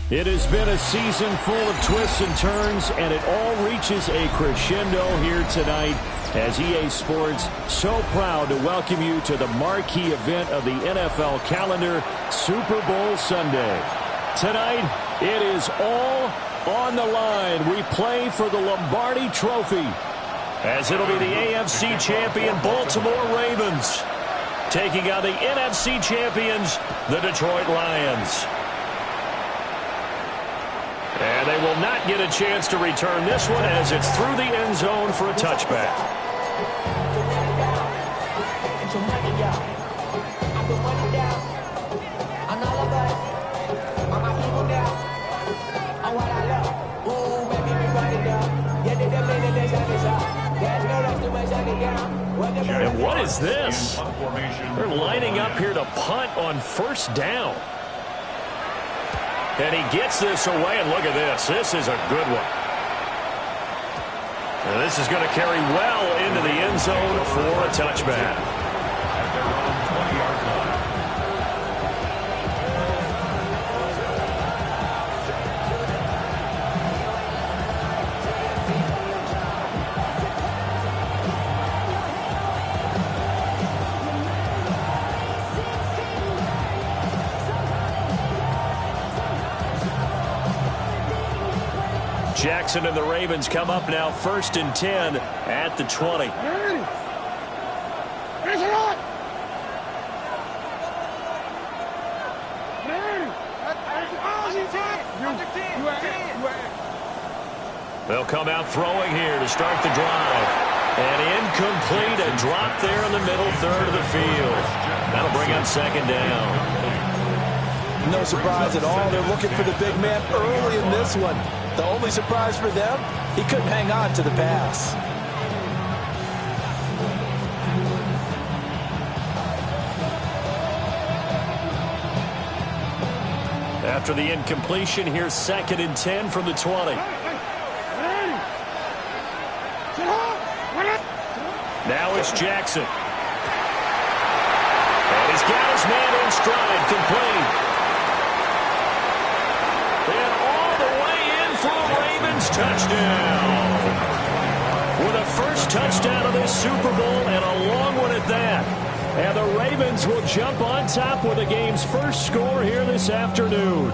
It has been a season full of twists and turns, and it all reaches a crescendo here tonight as EA Sports so proud to welcome you to the marquee event of the NFL calendar, Super Bowl Sunday. Tonight, it is all on the line. We play for the Lombardi Trophy, as it'll be the AFC champion Baltimore Ravens taking on the NFC champions, the Detroit Lions. And they will not get a chance to return this one as it's through the end zone for a touchback. And what is this? They're lining up here to punt on first down. And he gets this away, and look at this. This is a good one. And this is going to carry well into the end zone for a touchback. At their own 20-yard line. Jackson and the Ravens come up now, 1st and 10 at the 20. They'll come out throwing here to start the drive. And incomplete, a drop there in the middle third of the field. That'll bring up 2nd down. No surprise at all. They're looking for the big man early in this one. The only surprise for them, he couldn't hang on to the pass. After the incompletion, here's 2nd and 10 from the 20. Now it's Jackson. And he's got his man in stride, complete. And all the way in for a Ravens touchdown. With a first touchdown of this Super Bowl, and a long one at that. And the Ravens will jump on top with the game's first score here this afternoon.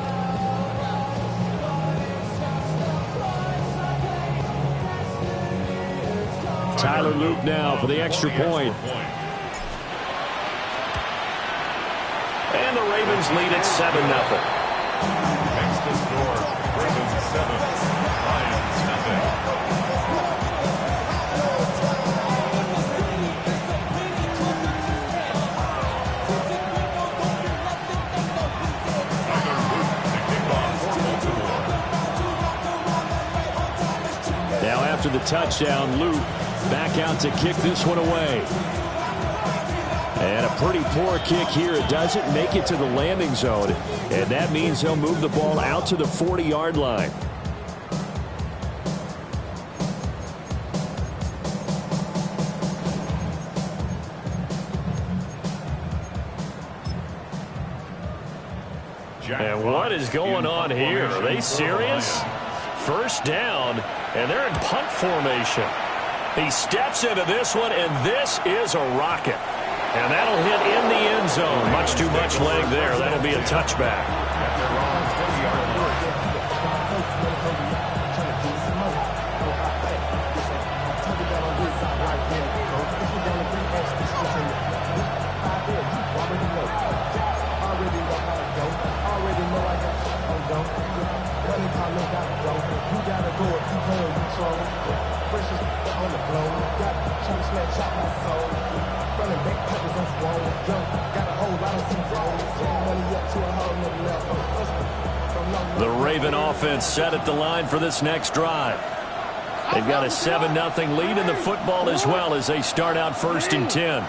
Tyler Luke now for the extra point. And the Ravens lead at 7-0. Makes the score. Ravens 7, Lions nothing. Now after the touchdown, Luke back out to kick this one away. And a pretty poor kick here. It doesn't make it to the landing zone. And that means he'll move the ball out to the 40-yard line. And what is going on here? Are they serious? First down, and they're in punt formation. He steps into this one, and this is a rocket. And that'll hit in the end zone. Much too much leg there. That'll be a touchback. The Raven offense set at the line for this next drive. They've got a 7-0 lead in the football as well as they start out 1st and 10.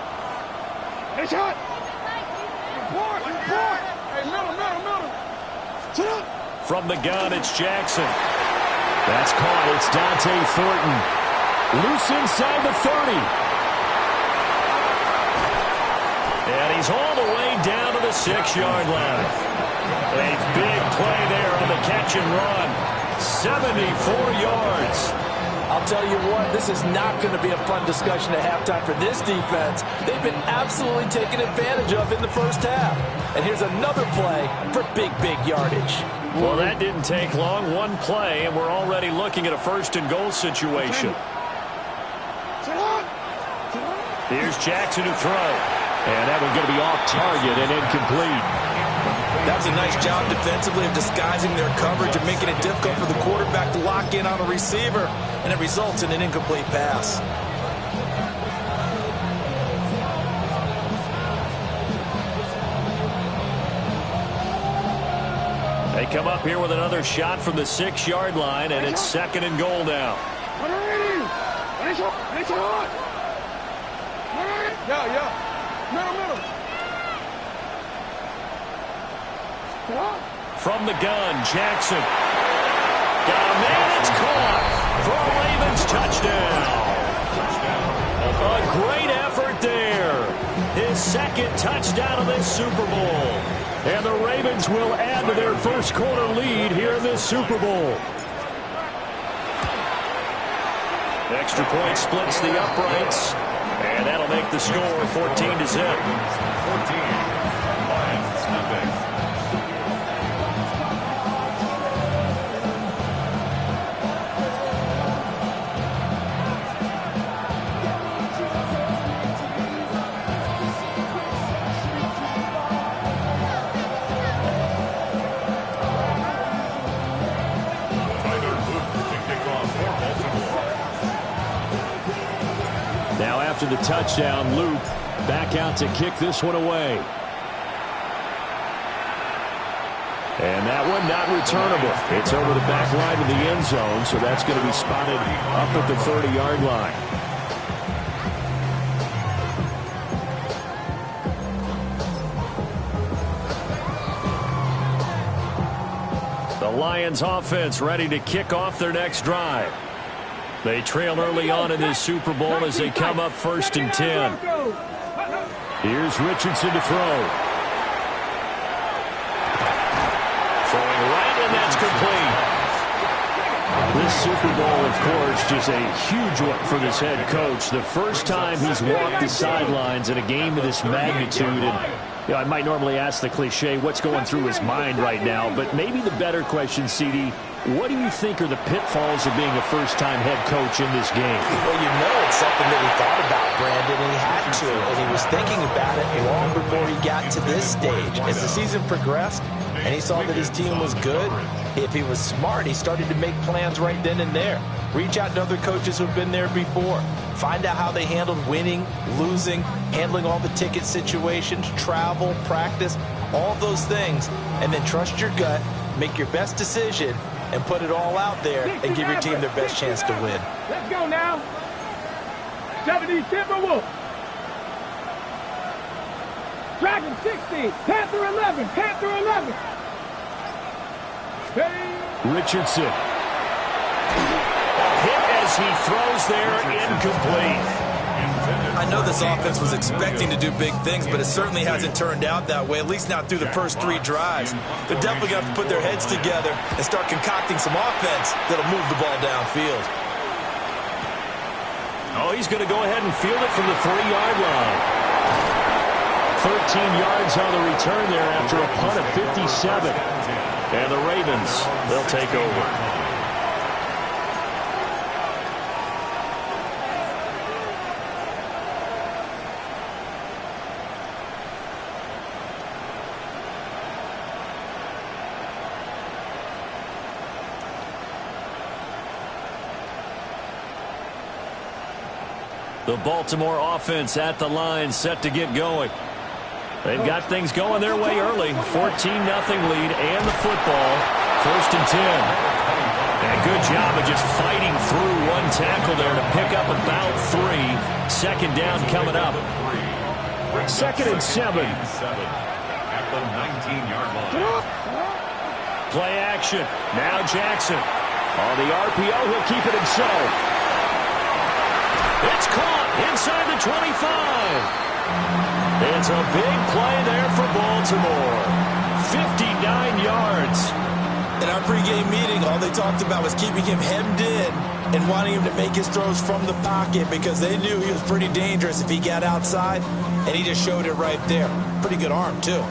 From the gun, it's Jackson. That's caught. It's Dante Thornton. Loose inside the 30. And he's all the way down to the 6-yard line. A big play there on the catch and run. 74 yards. I'll tell you what, this is not going to be a fun discussion at halftime for this defense. They've been absolutely taken advantage of in the first half. And here's another play for big, big yardage. Well, that didn't take long. One play, and we're already looking at a first-and-goal situation. Here's Jackson to throw. And that one's going to be off target and incomplete. That was a nice job defensively of disguising their coverage and making it difficult for the quarterback to lock in on a receiver. And it results in an incomplete pass. They come up here with another shot from the 6-yard line, and it's second and goal now. Middle. From the gun, Jackson. Got a man, it's caught. For a Ravens touchdown. A great effort there. His second touchdown of this Super Bowl. And the Ravens will add to their first quarter lead here in this Super Bowl. Extra point splits the uprights. And that'll make the score 14-0. 14. Lions, nothing. After the touchdown, Loop back out to kick this one away. And that one not returnable. It's over the back line of the end zone, so that's going to be spotted up at the 30-yard line. The Lions offense ready to kick off their next drive. They trail early on in this Super Bowl as they come up 1st and 10. Here's Richardson to throw. Throwing right, and that's complete. This Super Bowl, of course, just a huge one for this head coach. The first time he's walked the sidelines in a game of this magnitude. And I might normally ask the cliche, what's going through his mind right now? But maybe the better question, CD, what do you think are the pitfalls of being a first-time head coach in this game? Well, you know it's something that he thought about, Brandon, and he had to. And he was thinking about it long before he got to this stage. As the season progressed and he saw that his team was good, if he was smart, he started to make plans right then and there. Reach out to other coaches who've been there before. Find out how they handled winning, losing, handling all the ticket situations, travel, practice, all those things. And then trust your gut, make your best decision, and put it all out there and give your team their best chance to win. Let's go now. 70 Timberwolves. Dragon 60. Panther 11. Panther 11. Hey. Richardson. Hit as he throws there, incomplete. I know this offense was expecting to do big things, but it certainly hasn't turned out that way, at least not through the first 3 drives. They're definitely going to have to put their heads together and start concocting some offense that'll move the ball downfield. Oh, he's going to go ahead and field it from the 3-yard line. 13 yards on the return there after a punt of 57. And the Ravens, they'll take over. The Baltimore offense at the line, set to get going. They've got things going their way early. 14-0 lead and the football. 1st and 10. And good job of just fighting through one tackle there to pick up about 3. 2nd down coming up. 2nd and 7. At the 19-yard line. Play action. Now Jackson. On the RPO, he'll keep it himself. It's caught inside the 25. It's a big play there for Baltimore. 59 yards. And I'm pregame meeting, all they talked about was keeping him hemmed in and wanting him to make his throws from the pocket because they knew he was pretty dangerous if he got outside, and he just showed it right there. Pretty good arm, too.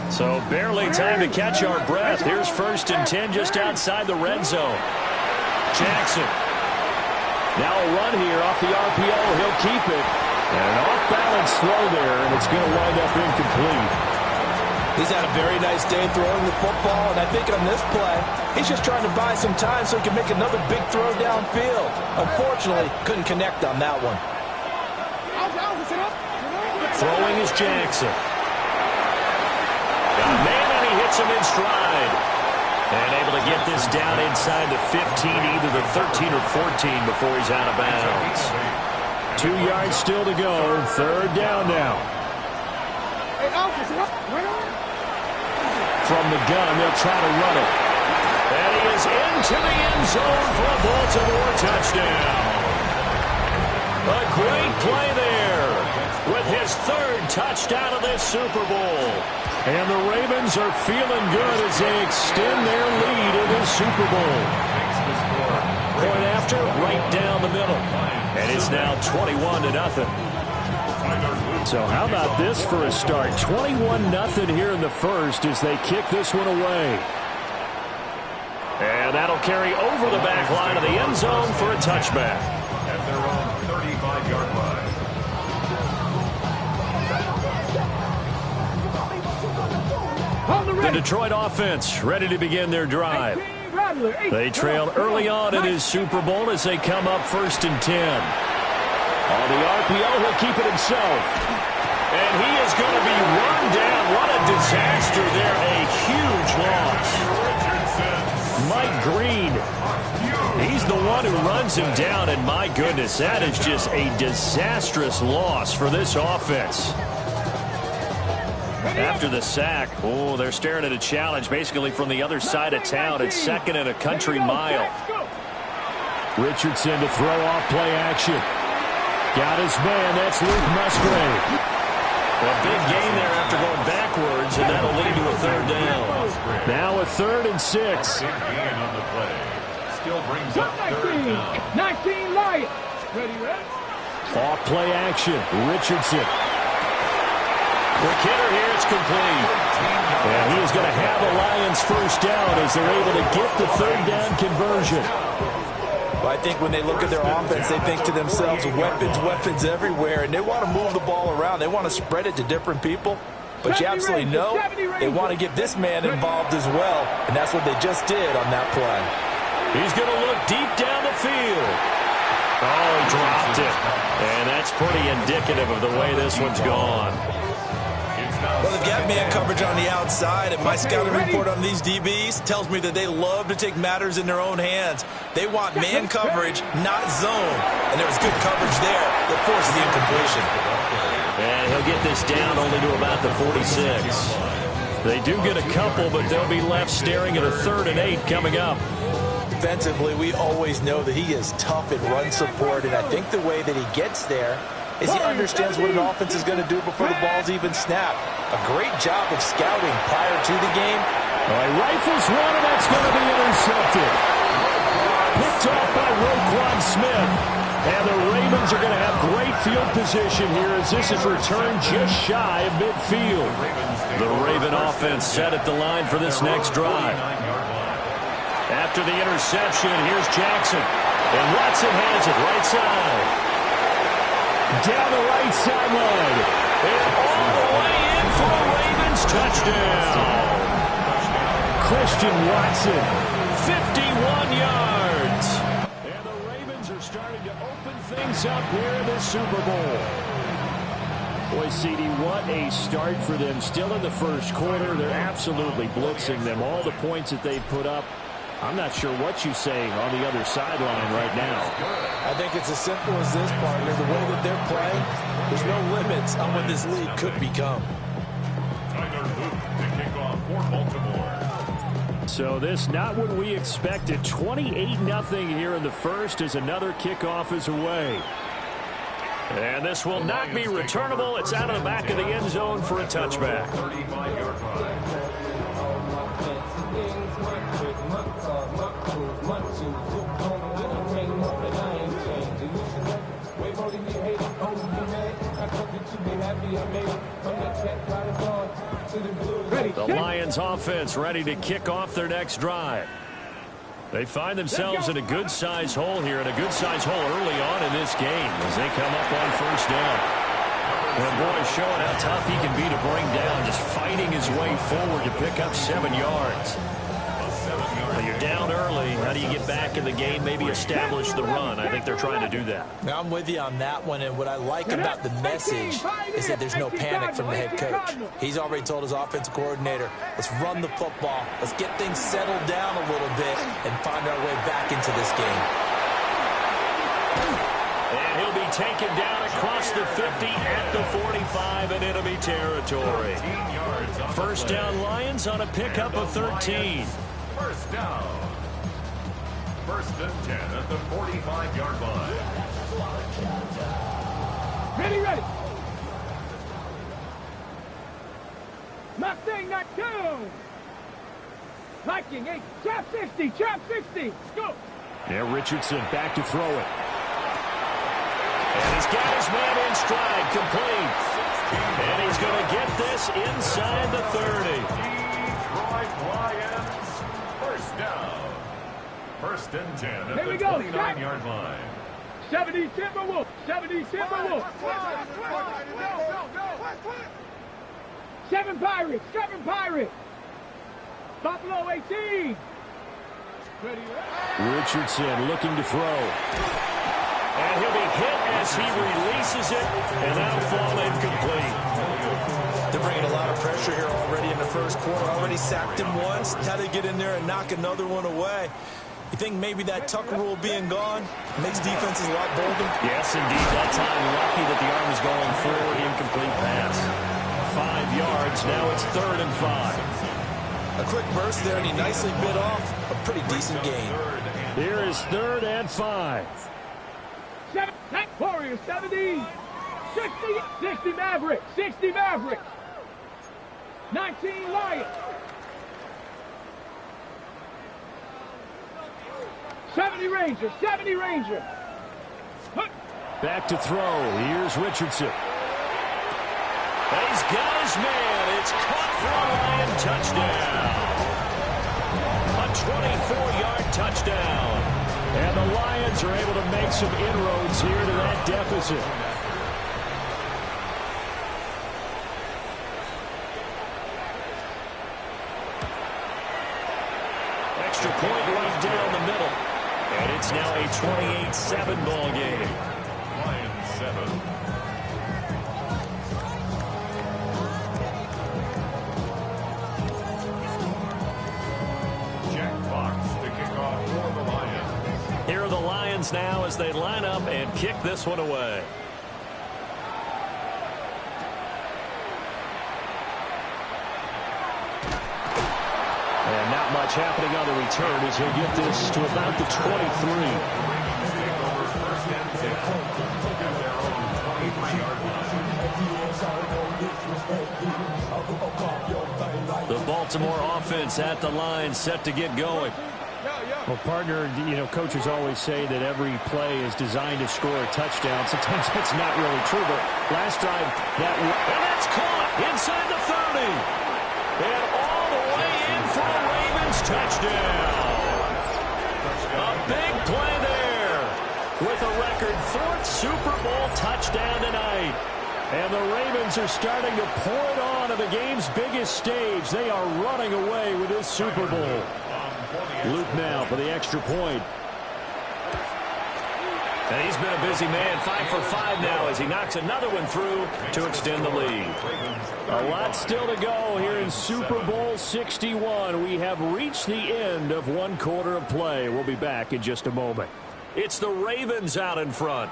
So barely time to catch our breath. Here's 1st and 10 just outside the red zone. Jackson. Now a run here off the RPO. He'll keep it. And an off-balance throw there, and it's going to wind up incomplete. He's had a very nice day throwing the football, and I think on this play, he's just trying to buy some time so he can make another big throw downfield. Unfortunately, couldn't connect on that one. Throwing is Jackson. Got a man, and he hits him in stride. And able to get this down inside the 15, either the 13 or 14 before he's out of bounds. 2 yards still to go. 3rd down now. From the gun, they'll try to run it. And he is into the end zone for a Baltimore touchdown. A great play there with his 3rd touchdown of this Super Bowl. And the Ravens are feeling good as they extend their lead in this Super Bowl. Point after, right down the middle. And it's now 21-0. So how about this for a start? 21-0 here in the first as they kick this one away. And that'll carry over the back line of the end zone for a touchback. At their own 35-yard line. The Detroit offense ready to begin their drive. They trailed early on in his Super Bowl as they come up 1st and 10. On the RPO, he'll keep it himself. And he is going to be run down. What a disaster there. A huge loss. Mike Green, he's the one who runs him down. And my goodness, that is just a disastrous loss for this offense. After the sack, oh, they're staring at a challenge basically from the other side of town. It's 2nd and a country mile. Richardson to throw off play action. Got his man. That's Luke Musgrave. A big gain there after going backwards, and that'll lead to a 3rd down. Now a 3rd and 6. Big gain on the play. Still brings up 3rd down. 19 Lions. Ready, Red? Off play action. Richardson. Quick hitter here. It's complete. And he is going to have a Lions 1st down as they're able to get the 3rd down conversion. Well, I think when they look at their offense, they think to themselves, weapons, weapons everywhere, and they want to move the ball around. They want to spread it to different people. But you absolutely know they want to get this man involved as well, and that's what they just did on that play. He's going to look deep down the field. Oh, he dropped it. And that's pretty indicative of the way this one's gone. Well, they've got man coverage on the outside, and my scouting report on these DBs tells me that they love to take matters in their own hands. They want man coverage, not zone. And there was good coverage there that forced the incompletion. And he'll get this down only to about the 46. They do get a couple, but they'll be left staring at a 3rd and 8 coming up. Defensively, we always know that he is tough in run support, and I think the way that he gets there is he understands what an offense is going to do before the ball's even snapped. A great job of scouting prior to the game. All right, rifles one, and that's going to be intercepted. Picked off by Roquan Smith. And the Ravens are going to have great field position here as this is returned just shy of midfield. The Raven offense set at the line for this next drive. After the interception, here's Jackson. And Watson has it right side. Down the right sideline. And all the way in for a Ravens touchdown. Christian Watson, 51 yards. And the Ravens are starting to open things up here in the Super Bowl. Boy, CD, what a start for them. Still in the first quarter. They're absolutely blitzing them. All the points that they've put up. I'm not sure what you're saying on the other sideline right now. I think it's as simple as this, partner. The way that they're playing, there's no limits on what this league could become. Tyler Luke to kick off for Baltimore. So this not what we expected. 28-0 here in the first as another kickoff is away. And this will not be returnable. It's out of the back of the end zone for a touchback. 35-yard line. The Lions offense ready to kick off their next drive. They find themselves in a good-sized hole here, and a good-sized hole early on in this game as they come up on first down. And boy, showing how tough he can be to bring down, just fighting his way forward to pick up 7 yards. Well, you're down early. How do you get back in the game, maybe establish the run? I think they're trying to do that. Now, I'm with you on that one, and what I like about the message is that there's no panic from the head coach. He's already told his offensive coordinator, let's run the football, let's get things settled down a little bit, and find our way back into this game. And he'll be taken down across the 50 at the 45 in enemy territory. First down, Lions on a pickup of 13. First down. First and 10 at the 45-yard line. Ready. Mustang not two. Viking 8. Trap 60. Go. Now Richardson back to throw it. And he's got his man in stride, complete. And he's going to get this inside the 30. Detroit Lions, first down. First and 10 at the 29-yard line. 70 Timberwolves. 7 Pirates. Buffalo 18. Richardson looking to throw. And he'll be hit as he releases it, and that'll fall incomplete. They're bringing a lot of pressure here already in the first quarter. Already sacked him once. Had to get in there and knock another one away. You think maybe that Tucker rule being gone makes defenses a lot bolder? Yes, indeed. That time, lucky that the arm is going forward. Incomplete pass. 5 yards. Now it's 3rd and 5. A quick burst there, and he nicely bit off a pretty decent gain. Here is 3rd and 5. 7 Warriors. 70. 60 Mavericks. 19 Lions. 70 Rangers. Back to throw. Here's Richardson. He's got his man. It's caught for a Lion touchdown. A 24-yard touchdown. And the Lions are able to make some inroads here to that deficit. Extra point right down the middle. And it's now a 28-7 ball game. Lions 7. Jack Fox to kick off for the Lions. Here are the Lions now as they line up and kick this one away. And not much happening on the return as he'll get this to about the 23. The Baltimore offense at the line set to get going. Well, partner, you know, coaches always say that every play is designed to score a touchdown. Sometimes that's not really true, but last drive, and that's caught inside the 30. And all the way in for a Ravens touchdown. A big play there with a record 4th Super Bowl touchdown tonight. And the Ravens are starting to pour it on the game's biggest stage. They are running away with this Super Bowl. Luke now for the extra point. And he's been a busy man, 5 for 5 now as he knocks another one through to extend the lead. A lot still to go here in Super Bowl 61. We have reached the end of 1 quarter of play. We'll be back in just a moment. It's the Ravens out in front.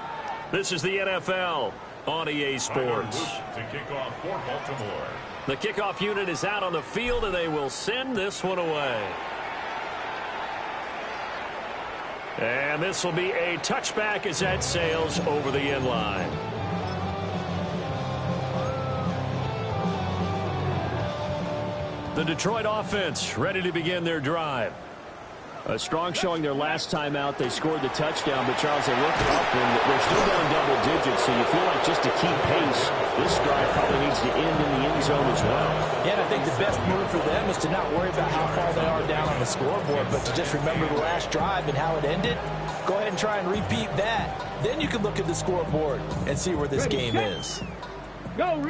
This is the NFL on EA Sports. To kick off for Baltimore. The kickoff unit is out on the field, and they will send this one away. And this will be a touchback as that sails over the end line. The Detroit offense ready to begin their drive. A strong showing their last time out. They scored the touchdown, but Charles, they look up and they're still down double digits, so you feel like just to keep pace, this drive probably needs to end in the end zone as well. Yeah, and I think the best move for them is to not worry about how far they are down on the scoreboard, but to just remember the last drive and how it ended. Go ahead and try and repeat that. Then you can look at the scoreboard and see where this game is.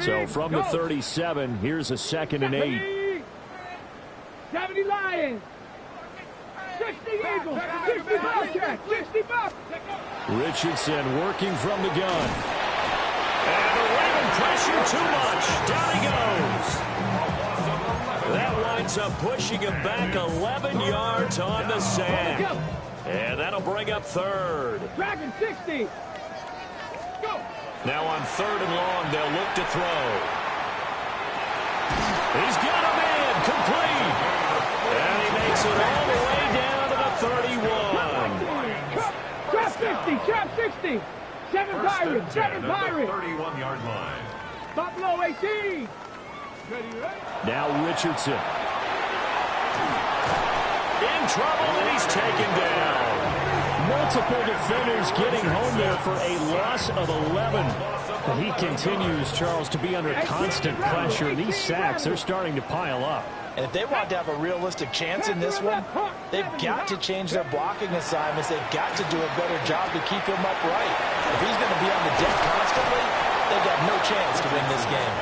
So from the 37, here's a 2nd and 8. 70 Lions. 60 Eagles. 60 Bobcats. 60 Bobcats. Richardson working from the gun. And the Raven pressure too much. Down he goes. That winds up pushing him back 11 yards on the sack. And that'll bring up 3rd. Dragon 60. Go. Now on 3rd and long, they'll look to throw. He's got a man complete. And he makes it all the way down to the 31. Trap 50, trap 60. 7 Pirates, 7 Pirates. 31-yard line. Buffalo 18. Now Richardson. In trouble, and he's taken down. Multiple defenders getting home there for a loss of 11. But he continues, Charles, to be under constant pressure. These sacks, they're starting to pile up. And if they want to have a realistic chance in this one, they've got to change their blocking assignments. They've got to do a better job to keep him upright. If he's going to be on the deck constantly, they've got no chance to win this game.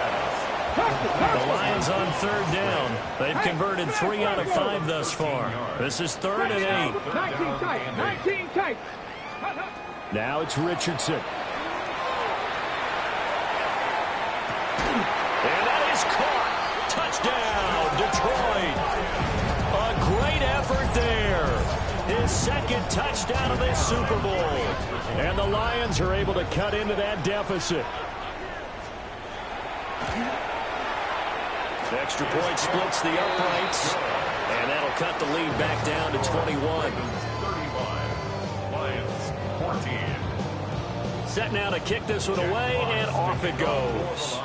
The Lions on 3rd down. They've converted 3 out of 5 thus far. This is 3rd and 8. 19 tight, 19 tight. Now it's Richardson. And that is caught. Touchdown, Detroit. A great effort there. His 2nd touchdown of this Super Bowl. And the Lions are able to cut into that deficit. The extra point splits the uprights. And that'll cut the lead back down to 21. 35. Lions 14. Set now to kick this one away, and off it goes.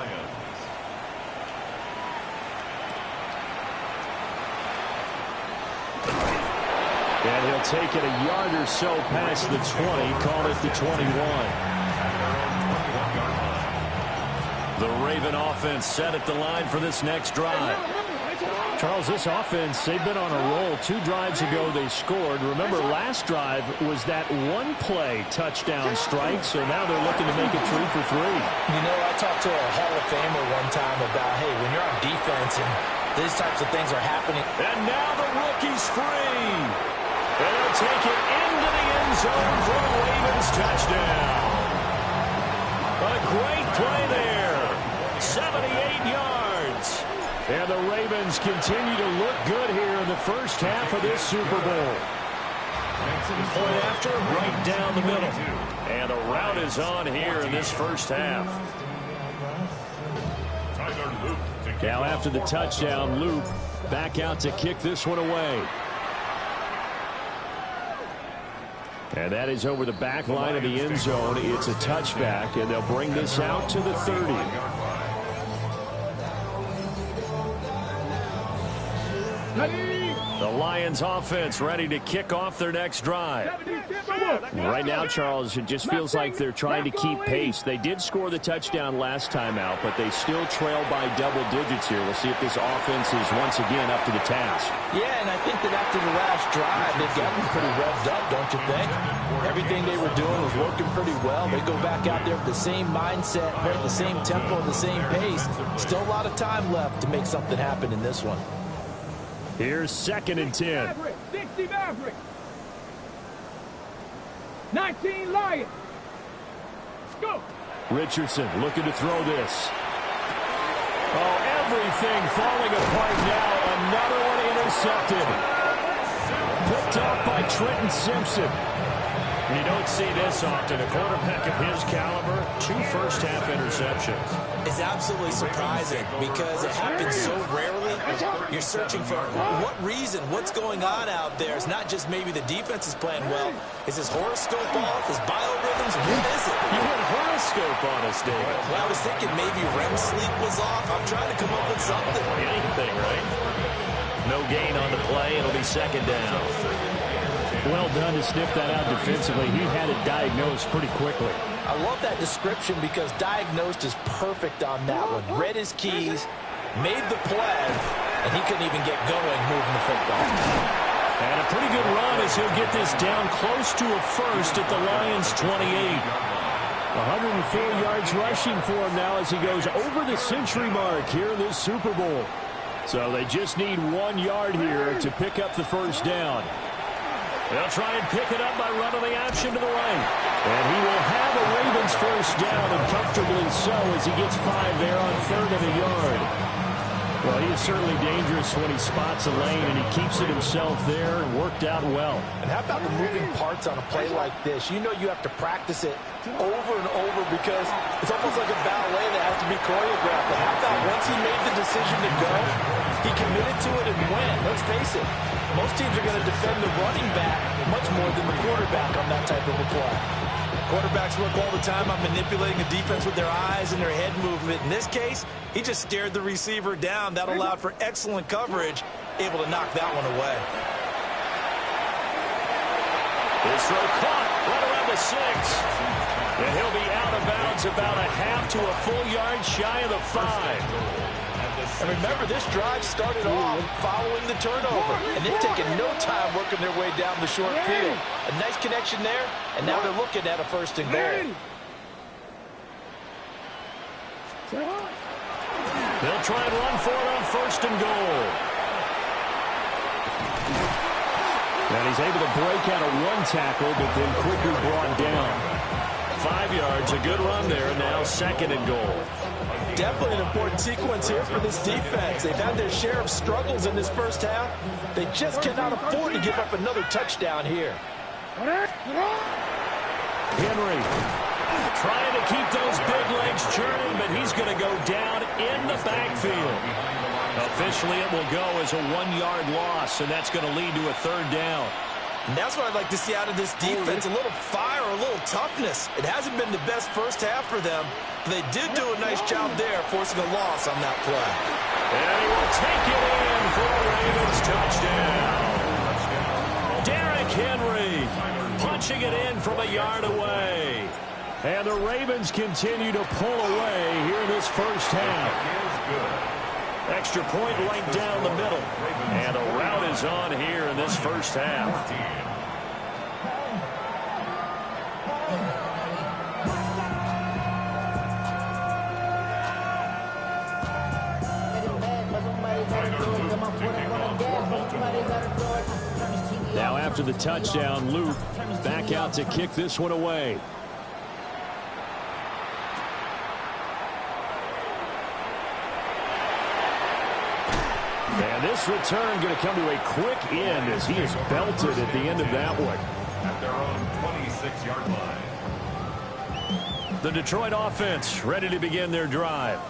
And he'll take it a yard or so past the 20, call it the 21. The Raven offense set at the line for this next drive. Charles, this offense, they've been on a roll. 2 drives ago they scored. Remember, last drive was that one-play touchdown strike, so now they're looking to make it 3 for 3. You know, I talked to a Hall of Famer one time about, hey, when you're on defense and these types of things are happening. And now the rookie's free. And they'll take it into the end zone for the Ravens touchdown. A great play there. 78 yards. And the Ravens continue to look good here in the first half of this Super Bowl. Point after, right down the middle. And the route is on here in this first half. Now after the touchdown, Loop back out to kick this one away. And that is over the back line of the end zone. It's a touchback, and they'll bring this out to the 30. The Lions offense ready to kick off their next drive. Right now, Charles, it just feels like they're trying to keep pace. They did score the touchdown last time out, but they still trail by double digits here. We'll see if this offense is once again up to the task. Yeah, and I think that after the last drive, they've gotten pretty revved up, don't you think? Everything they were doing was working pretty well. They go back out there with the same mindset, play at the same tempo, the same pace. Still a lot of time left to make something happen in this one. Here's 2nd and 10. Maverick, 60 Maverick. 19 Lions. Let's go. Richardson looking to throw this. Oh, everything falling apart now. Another one intercepted. Picked off by Trenton Simpson. You don't see this often. A quarterback of his caliber, 2 first-half interceptions. It's absolutely surprising because it happens so rarely You're searching for what reason, what's going on out there. It's not just maybe the defense is playing well. Is his horoscope off? His biorhythms? What is it? You went horoscope on us, David. Well, I was thinking maybe REM sleep was off. I'm trying to come up with something. Anything, right? No gain on the play. It'll be second down. Well done to sniff that out defensively. He had it diagnosed pretty quickly. I love that description because diagnosed is perfect on that one. Read his keys, made the play, and he couldn't even get going moving the football. And a pretty good run as he'll get this down close to a first at the Lions' 28. 104 yards rushing for him now as he goes over the century mark here in this Super Bowl. So they just need 1 yard here to pick up the first down. They'll try and pick it up by running the option to the right. And he will have a Ravens first down, and comfortably so as he gets 5 there on 3rd and a yard. Well, he is certainly dangerous when he spots a lane, and he keeps it himself there and worked out well. And how about the moving parts on a play like this? You know you have to practice it over and over because it's almost like a ballet that has to be choreographed. But how about once he made the decision to go, he committed to it and went. Let's face it, most teams are going to defend the running back much more than the quarterback on that type of a play. Quarterbacks work all the time on manipulating the defense with their eyes and their head movement. In this case, he just stared the receiver down. That allowed for excellent coverage, able to knock that one away. This throw caught right around the 6. And he'll be out of bounds about a half to a full yard shy of the 5. And remember, this drive started off following the turnover, and they've taken no time working their way down the short field. A nice connection there, and now they're looking at a 1st and goal. They'll try and run for it on 1st and goal. And he's able to break out of 1 tackle, but then quickly brought down. 5 yards, a good run there, and now 2nd and goal. Definitely an important sequence here for this defense. They've had their share of struggles in this first half. They just cannot afford to give up another touchdown here. Henry trying to keep those big legs churning, but he's going to go down in the backfield. Officially, it will go as a 1-yard loss, and that's going to lead to a 3rd down. And that's what I'd like to see out of this defense, a little fire, a little toughness. It hasn't been the best first half for them, but they did do a nice job there, forcing a loss on that play. And he will take it in for a Ravens touchdown. Derrick Henry punching it in from a yard away. And the Ravens continue to pull away here in this first half. Extra point right down the middle. And a rout is on here in this first half. Now after the touchdown, Luke back out to kick this one away. And this return going to come to a quick end as he is belted at the end of that one. At their own 26-yard line. The Detroit offense ready to begin their drive.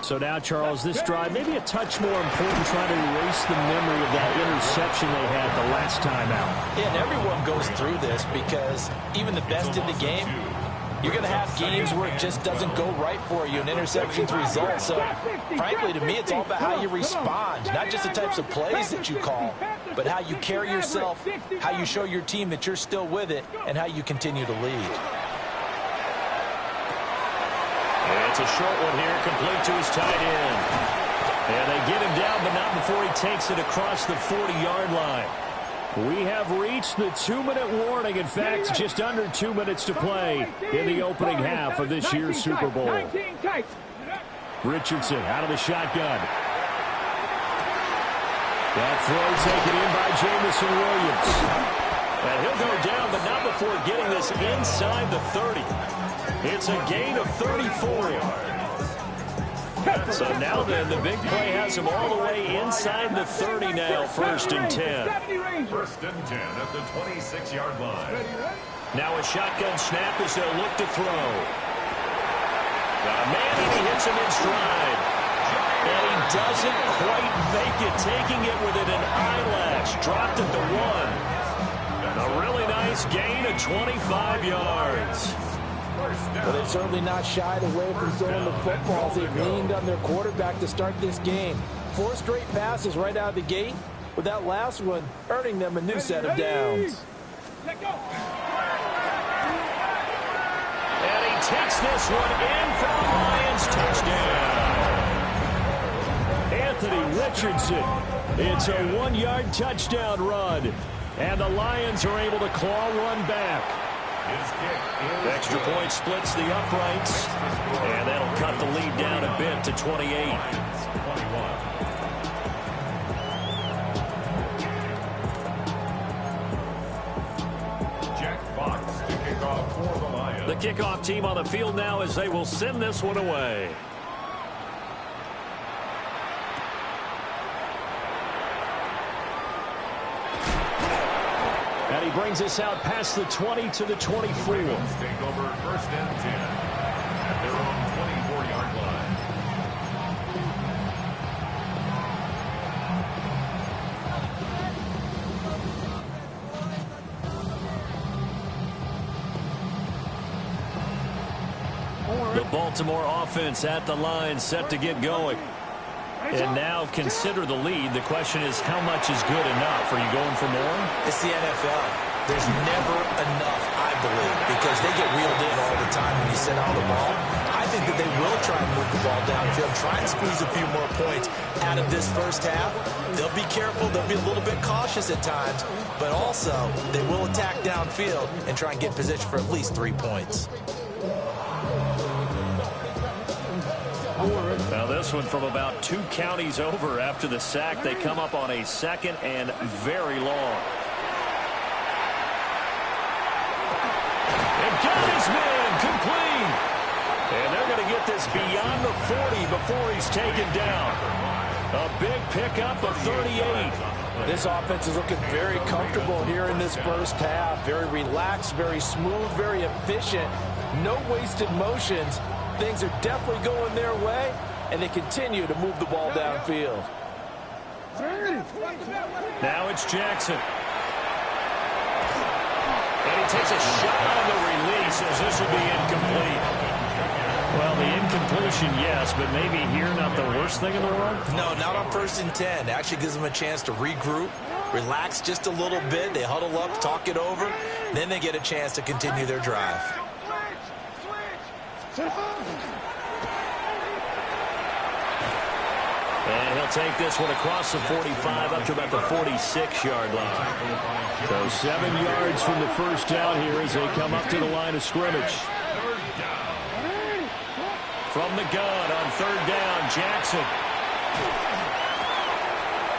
So now, Charles, this drive maybe a touch more important, trying to erase the memory of that interception they had the last time out. Yeah, and everyone goes through this because even the best in the game, you're going to have games where it just doesn't go right for you and interceptions result. So, frankly, to me, it's all about how you respond, not just the types of plays that you call, but how you carry yourself, how you show your team that you're still with it, and how you continue to lead. And it's a short one here, complete to his tight end. And they get him down, but not before he takes it across the 40-yard line. We have reached the 2-minute warning. In fact, just under 2 minutes to play in the opening half of this year's Super Bowl. Richardson out of the shotgun. That throw taken in by Jamison Williams. And he'll go down, but not before getting this inside the 30. It's a gain of 34. So now then, the big play has him all the way inside the 30 now, 1st and 10. 1st and 10 at the 26-yard line. Now a shotgun snap as they'll look to throw. Man, and he hits him in stride. And he doesn't quite make it, taking it within an eyelash. Dropped it to 1. A really nice gain of 25 yards. Well, they've certainly not shied away from throwing the footballs. They've leaned on their quarterback to start this game. 4 straight passes right out of the gate, with that last one earning them a new set of downs. And he takes this one in for the Lions. Touchdown. Anthony Richardson. It's a 1-yard touchdown run. And the Lions are able to claw one back. Extra point splits the uprights. And that'll cut the lead down a bit to 28. The kickoff team on the field now as they will send this one away. And he brings us out past the 20 to the 24. Take over 1st and 10 at their own 24-yard line. The Baltimore offense at the line, set to get going. And now consider the lead. The question is, how much is good enough? Are you going for more? It's the NFL. There's never enough, I believe, because they get reeled in all the time when you send out the ball. I think that they will try and move the ball downfield, try and squeeze a few more points out of this first half. They'll be careful. They'll be a little bit cautious at times, but also they will attack downfield and try and get position for at least 3 points. Now this one from about 2 counties over after the sack. They come up on a 2nd and very long. And got his man complete. And they're going to get this beyond the 40 before he's taken down. A big pickup of 38. This offense is looking very comfortable here in this first half. Very relaxed, very smooth, very efficient. No wasted motions. Things are definitely going their way, and they continue to move the ball downfield. Now it's Jackson. And he takes a shot on the release as this will be incomplete. Well, the incompletion, yes, but maybe here not the worst thing in the world? No, not on 1st and 10. It actually gives them a chance to regroup, relax just a little bit. They huddle up, talk it over. Then they get a chance to continue their drive. And he'll take this one across the 45 up to about the 46-yard line. So 7 yards from the first down here as they come up to the line of scrimmage. From the gun on 3rd down, Jackson.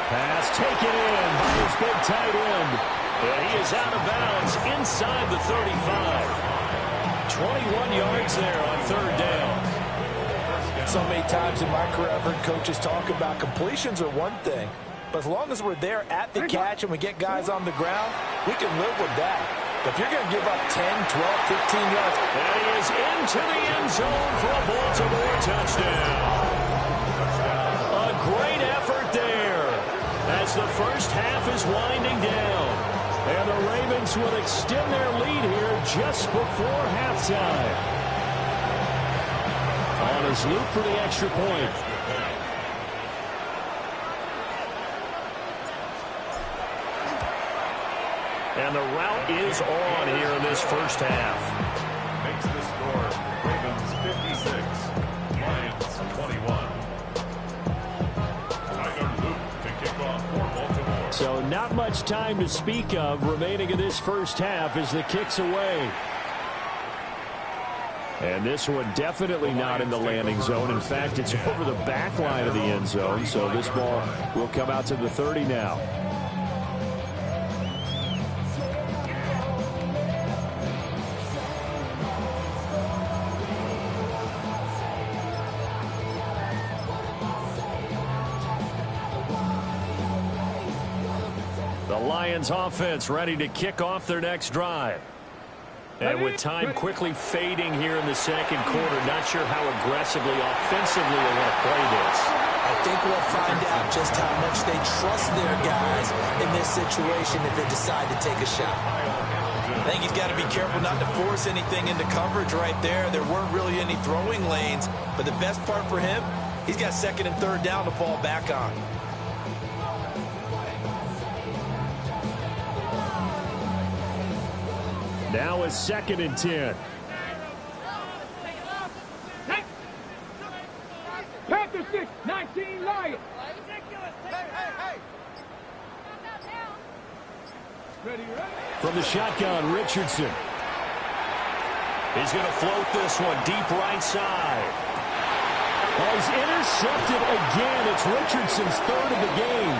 Pass taken in by his big tight end. And he is out of bounds inside the 35. 21 yards there on 3rd down. So many times in my career I've heard coaches talk about completions are one thing, but as long as we're there at the catch and we get guys on the ground, we can live with that. But if you're going to give up 10, 12, 15 yards. And he is into the end zone for a Baltimore touchdown. A great effort there as the first half is winding down. And the Ravens will extend their lead here just before halftime. On his loop for the extra point. And the route is on here in this first half. Makes the score Ravens 56, Lions 21. Tyler Luke to kick off for Baltimore. So not much time to speak of remaining in this first half as the kick's away. And this one definitely not in the landing zone. In fact, it's over the back line of the end zone. So this ball will come out to the 30 now. The Lions offense ready to kick off their next drive. And with time quickly fading here in the second quarter, not sure how aggressively, offensively they want to play this. I think we'll find out just how much they trust their guys in this situation if they decide to take a shot. I think he's got to be careful not to force anything into coverage right there. There weren't really any throwing lanes, but the best part for him, he's got second and third down to fall back on. Now it's 2nd and 10. Panther 6, 19 Lions. Ready. From the shotgun, Richardson. He's going to float this one deep right side. Oh, he's intercepted again. It's Richardson's 3rd of the game.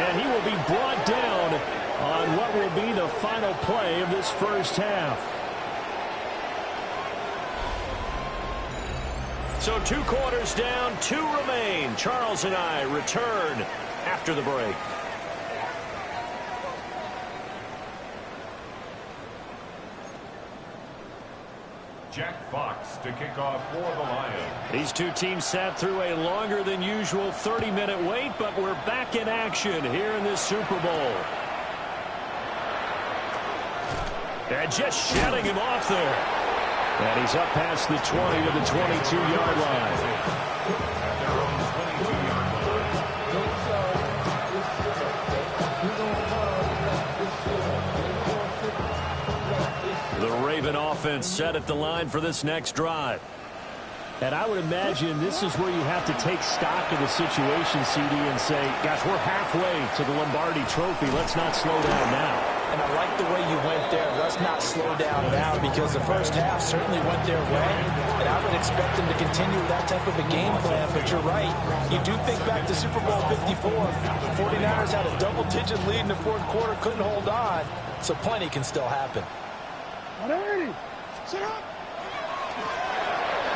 And he will be brought down on what will be the final play of this first half. So 2 quarters down, 2 remain. Charles and I return after the break. Jack Fox to kick off for the Lions. These two teams sat through a longer than usual 30-minute wait, but we're back in action here in this Super Bowl. And just shutting him off there. And he's up past the 20 to the 22-yard line. The Raven offense set at the line for this next drive. And I would imagine this is where you have to take stock of the situation, CD, and say, gosh, we're halfway to the Lombardi Trophy. Let's not slow down now. And I like the way you went there. Let's not slow down now, because the first half certainly went their way. And I would expect them to continue that type of a game plan. But you're right. You do think back to Super Bowl 54. 49ers had a double-digit lead in the fourth quarter, couldn't hold on. So plenty can still happen. Sit up.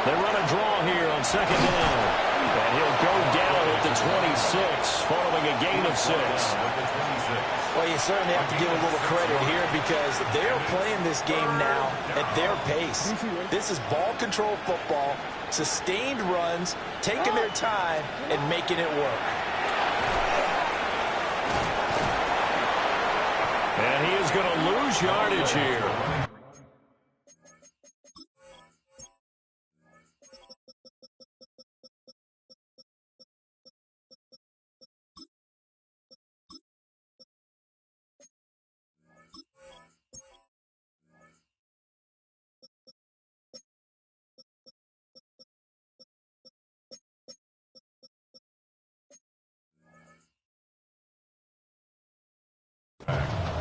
They run a draw here on 2nd down. And he'll go down at the 26, following a gain of 6. Well, you certainly have to give a little credit here, because they're playing this game now at their pace. This is ball control football, sustained runs, taking their time, and making it work. And he is going to lose yardage here.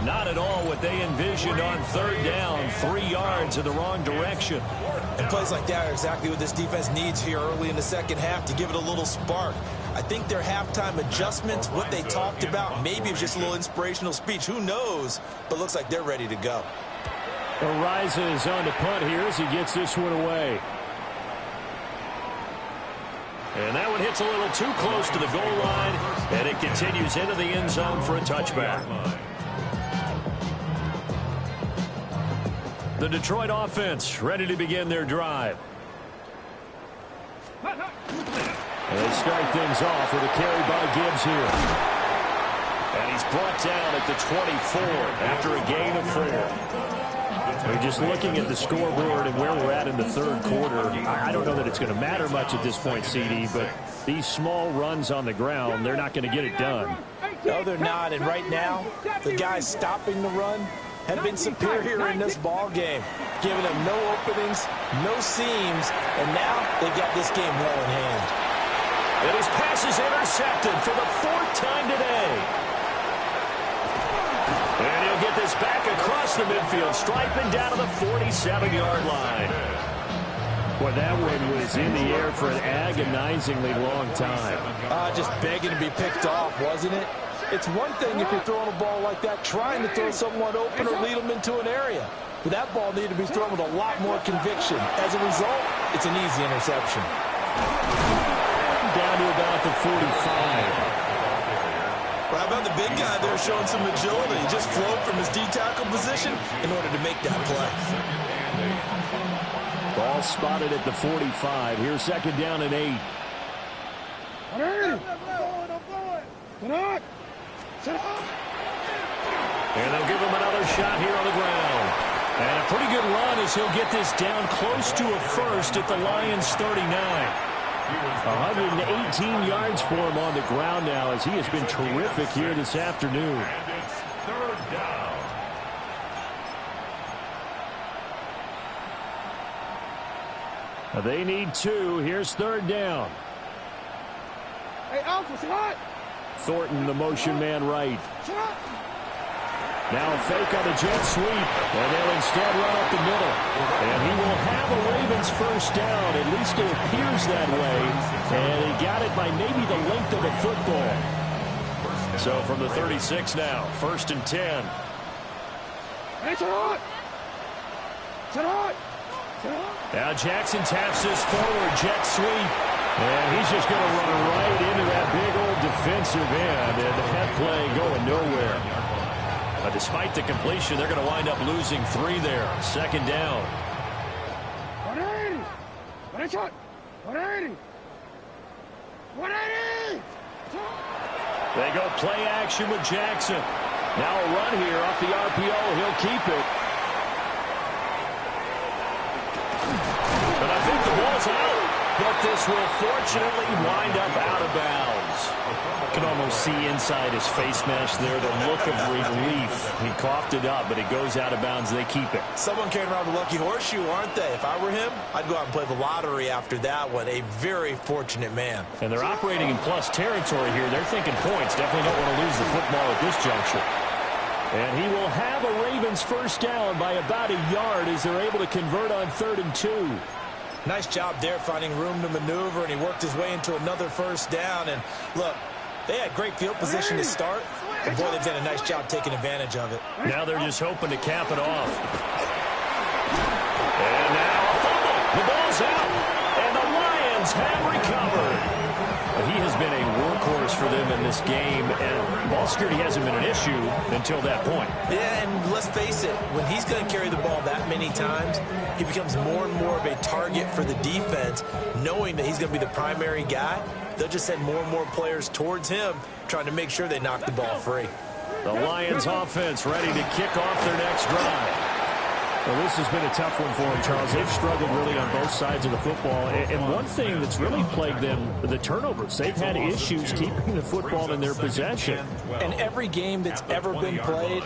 Not at all what they envisioned on 3rd down, 3 yards in the wrong direction. And plays like that are exactly what this defense needs here early in the second half to give it a little spark. I think their halftime adjustments, what they talked about, maybe it was just a little inspirational speech. Who knows? But looks like they're ready to go. Arises on to punt here as he gets this one away. And that one hits a little too close to the goal line, and it continues into the end zone for a touchback. The Detroit offense ready to begin their drive. And they start things off with a carry by Gibbs here. And he's brought down at the 24 after a gain of 4. We're just looking at the scoreboard and where we're at in the 3rd quarter. I don't know that it's going to matter much at this point, CD, but these small runs on the ground, they're not going to get it done. No, they're not. And right now, the guys stopping the run have been superior in this ball game, giving them no openings, no seams, and now they've got this game well in hand. And his pass is intercepted for the 4th time today. And he'll get this back across the midfield, striping down to the 47-yard line. Well, that one was in the air for an agonizingly long time. Just begging to be picked off, wasn't it? It's one thing if you're throwing a ball like that, trying to throw someone open or lead them into an area. But that ball needed to be thrown with a lot more conviction. As a result, it's an easy interception. Down to about the 45. Well, how about the big guy there showing some agility? He just flowed from his D-tackle position in order to make that play. Ball spotted at the 45. Here's 2nd down and 8. And they'll give him another shot here on the ground. And a pretty good run as he'll get this down close to a first at the Lions' 39. 118 yards for him on the ground now as he has been terrific here this afternoon. And it's third down. They need 2. Here's third down. Hey, Alpha, hot. Thornton, the motion man right. Now a fake on the jet sweep, and they'll instead run up the middle. And he will have a Ravens first down. At least it appears that way. And he got it by maybe the length of a football. So from the 36 now, 1st and 10. Now Jackson taps this forward jet sweep. And he's just going to run right into that big old defensive end. And that play going nowhere. Despite the completion, they're going to wind up losing 3 there. 2nd down. 180. 180. 180. They go play action with Jackson. Now a run here off the RPO. He'll keep it. But I think the ball's out. But this will fortunately wind up out of bounds. You can almost see inside his face mask there the look of relief. He coughed it up, but it goes out of bounds. They keep it. Someone came around the lucky horseshoe, aren't they? If I were him, I'd go out and play the lottery after that one. A very fortunate man. And they're operating in plus territory here. They're thinking points. Definitely don't want to lose the football at this juncture. And he will have a Ravens first down by about a yard as they're able to convert on 3rd and 2. Nice job there finding room to maneuver, and he worked his way into another first down. And look, they had great field position to start, and boy, they've done a nice job taking advantage of it. Now they're just hoping to cap it off. And now a fumble. The ball's out, and the Lions have recovered. He has been a workhorse for them in this game, and ball security hasn't been an issue until that point. Yeah, and let's face it, when he's going to carry the ball that many times, he becomes more and more of a target for the defense, knowing that he's going to be the primary guy. They'll just send more and more players towards him, trying to make sure they knock the ball free. The Lions offense ready to kick off their next drive. Well, this has been a tough one for them, Charles. They've struggled really on both sides of the football. And one thing that's really plagued them, the turnovers. They've had issues keeping the football in their possession. And every game that's ever been played,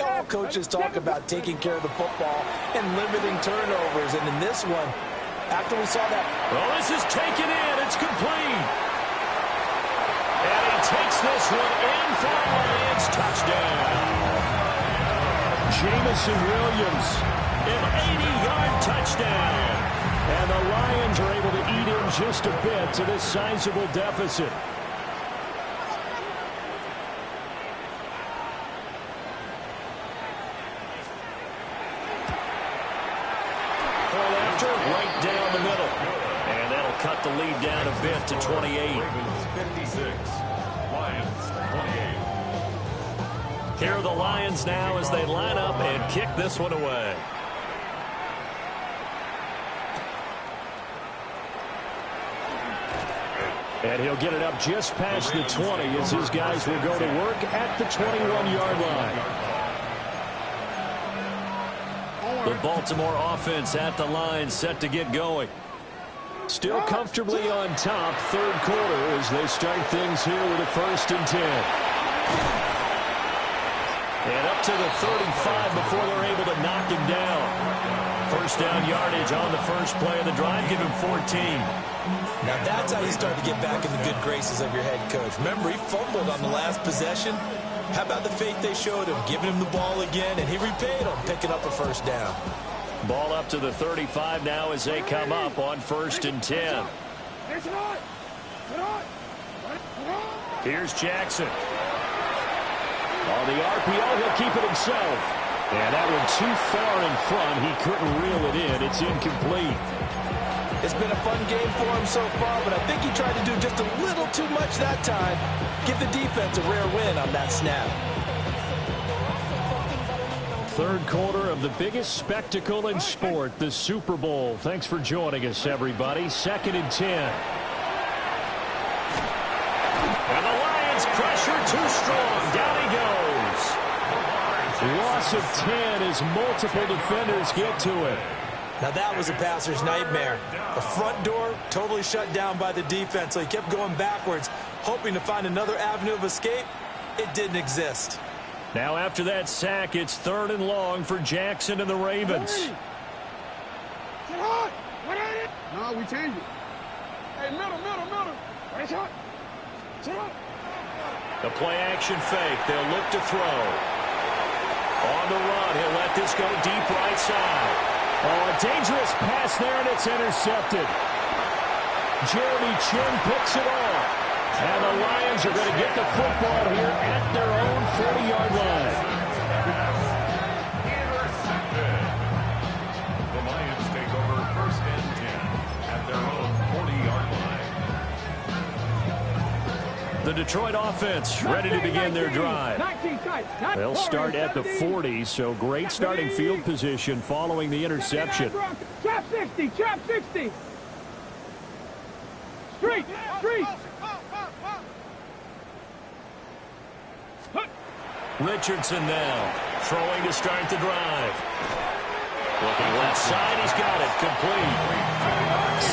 all coaches talk about taking care of the football and limiting turnovers. And in this one, after we saw that. Well, this is taken in. It's complete. And he takes this one in for a Lions touchdown. Jamison Williams, an 80-yard touchdown. And the Lions are able to eat in just a bit to this sizable deficit. Point after, right down the middle. And that'll cut the lead down a bit to 28. Ravens 56, Lions 28. Here are the Lions now as they line up and kick this one away. And he'll get it up just past the 20 as his guys will go to work at the 21-yard line. The Baltimore offense at the line set to get going. Still comfortably on top, 3rd quarter as they start things here with a 1st and 10. And up to the 35 before they're able to knock him down. First down yardage on the first play of the drive. Give him 14. Now that's how you start to get back in the good graces of your head coach. Remember, he fumbled on the last possession. How about the faith they showed him, giving him the ball again, and he repaid him, picking up a first down. Ball up to the 35 now as they come up on 1st and 10. Here's Jackson. On the RPO, he'll keep it himself. And that one too far in front. He couldn't reel it in. It's incomplete. It's been a fun game for him so far, but I think he tried to do just a little too much that time. Give the defense a rare win on that snap. 3rd quarter of the biggest spectacle in sport, the Super Bowl. Thanks for joining us, everybody. 2nd and 10. defense. Pressure too strong. Down he goes. Loss of 10 as multiple defenders get to it. Now that was a passer's nightmare. The front door totally shut down by the defense, so he kept going backwards, hoping to find another avenue of escape. It didn't exist. Now after that sack, it's 3rd and long for Jackson and the Ravens. No, we change it. Hey, middle. The play action fake. They'll look to throw. On the run, he'll let this go deep right side. Oh, a dangerous pass there, and it's intercepted. Jeremy Chin picks it off. And the Lions are going to get the football here at their own 40-yard line. Intercepted. The Lions take over 1st and 10 at their own 40-yard line. The Detroit offense ready to begin their drive. They'll start at the 40, so great starting field position following the interception. Trap 60, trap 60. Street. Richardson now throwing to start the drive. Looking left side, he's got it. Complete.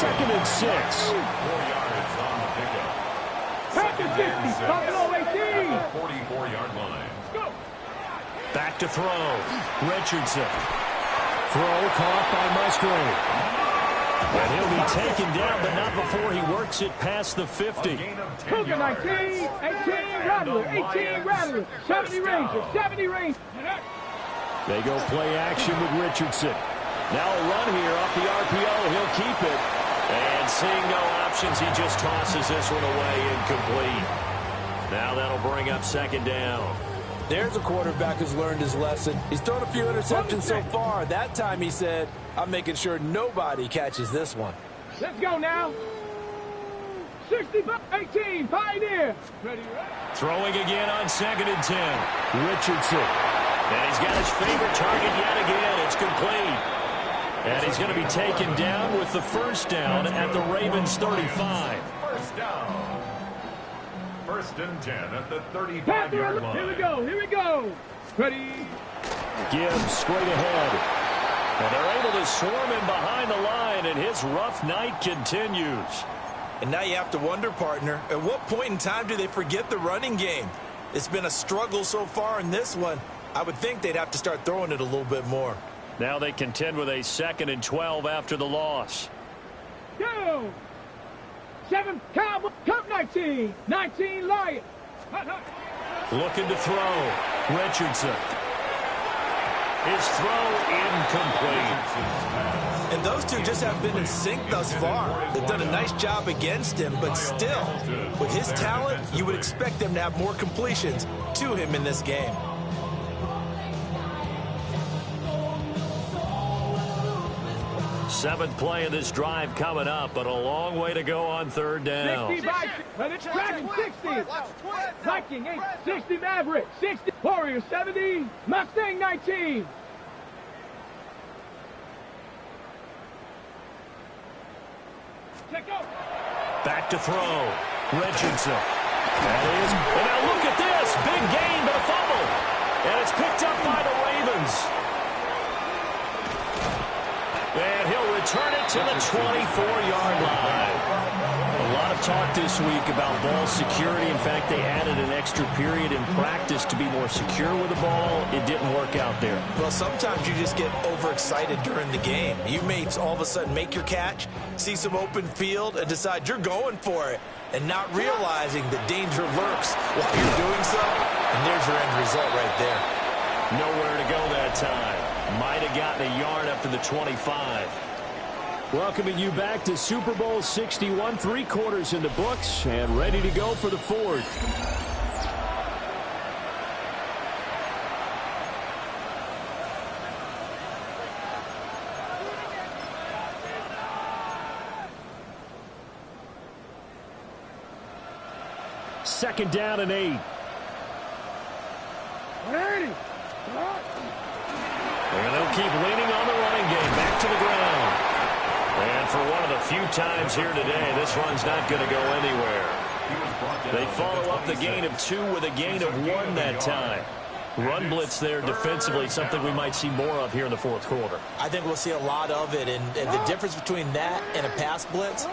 2nd and 6. 4 yards on the pickup. Second 50, Buffalo 18. 44-yard line. Back to throw. Richardson. Throw caught by Musgrave. And he'll be taken down, but not before he works it past the 50. Cougar 19, 18 Rattler, 18 Rattler, 70 Ranger, 70 Ranger. They go play action with Richardson. Now a run here off the RPO. He'll keep it. And seeing no options, he just tosses this one away incomplete. Now that'll bring up 2nd down. There's a quarterback who's learned his lesson. He's thrown a few interceptions so far. That time he said, I'm making sure nobody catches this one. Let's go now. 18, Pioneer. Ready, Throwing again on 2nd and 10. Richardson. And he's got his favorite target yet again. It's complete. And he's going to be taken down with the 1st down at the Ravens 35. 1st down. 1st and 10 at the 35-yard line. Here we go. Ready. Gibbs straight ahead. And they're able to swarm him behind the line, and his rough night continues. And now you have to wonder, partner, at what point in time do they forget the running game? It's been a struggle so far in this one. I would think they'd have to start throwing it a little bit more. Now they contend with a 2nd and 12 after the loss. Go. 7 Cowboys, Cup 19, 19 Lions. Looking to throw. Richardson. His throw incomplete. And those two just have been in sync thus far. They've done a nice job against him, but still, with his talent, you would expect them to have more completions to him in this game. Seventh play of this drive coming up, but a long way to go on 3rd down. 60 Dragon 60. Viking 8, 60 Maverick, 60 Warrior 70, Mustang 19. Back to throw. Richardson. That is. And now look at this. Big gain, but a fumble. And it's picked up by the Ravens. And he'll return it to the 24-yard line. A lot of talk this week about ball security. In fact, they added an extra period in practice to be more secure with the ball. It didn't work out there. Well, sometimes you just get overexcited during the game. You may all of a sudden make your catch, see some open field, and decide you're going for it, and not realizing the danger lurks while you're doing so. And there's your end result right there. Nowhere to go that time. Might have gotten a yard up to the 25. Welcoming you back to Super Bowl 61, 3/4 in the books, and ready to go for the 4th. Second down and 8. And they'll keep leaning on the running game. Back to the ground. And for one of the few times here today, this run's not going to go anywhere. They follow up the gain of 2 with a gain of 1 that time. Run blitz there defensively, something we might see more of here in the fourth quarter. I think we'll see a lot of it, and the difference between that and a pass blitz,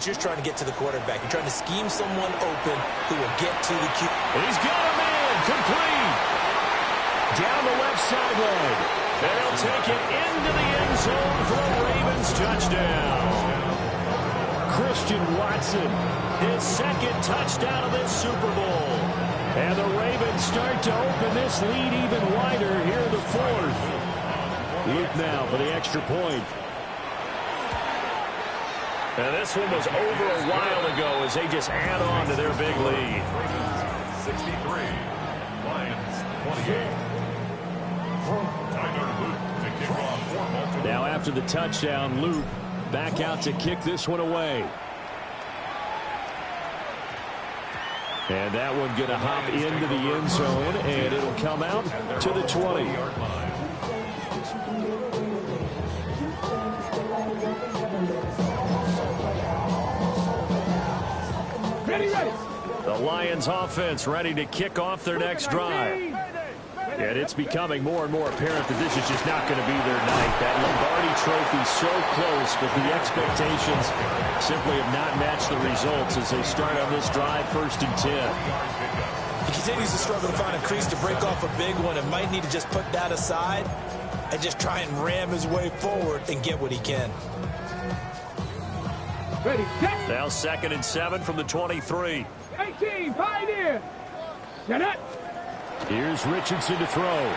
you're trying to get to the quarterback. You're trying to scheme someone open who will get to the QB. He's got a man, complete. Down the left sideline. They'll take it into the end zone for a Ravens touchdown. Christian Watson, his second touchdown of this Super Bowl. And the Ravens start to open this lead even wider here in the fourth. Luke now for the extra point. And this one was over a while ago as they just add on to their big lead. 63, Lions 28. Tyler Luke to kick off for Baltimore. Now after the touchdown, Luke back out to kick this one away. And that one going to hop into the end zone, and it'll come out to the 20. Ready. The Lions offense ready to kick off their next drive. And it's becoming more and more apparent that this is just not going to be their night. That Lombardi trophy so close, but the expectations simply have not matched the results as they start on this drive, 1st and 10. He continues to struggle to find a crease to break off a big one and might need to just put that aside and just try and ram his way forward and get what he can. Ready, set. Now 2nd and 7 from the 23. 18, Pioneer. Set up. Here's Richardson to throw.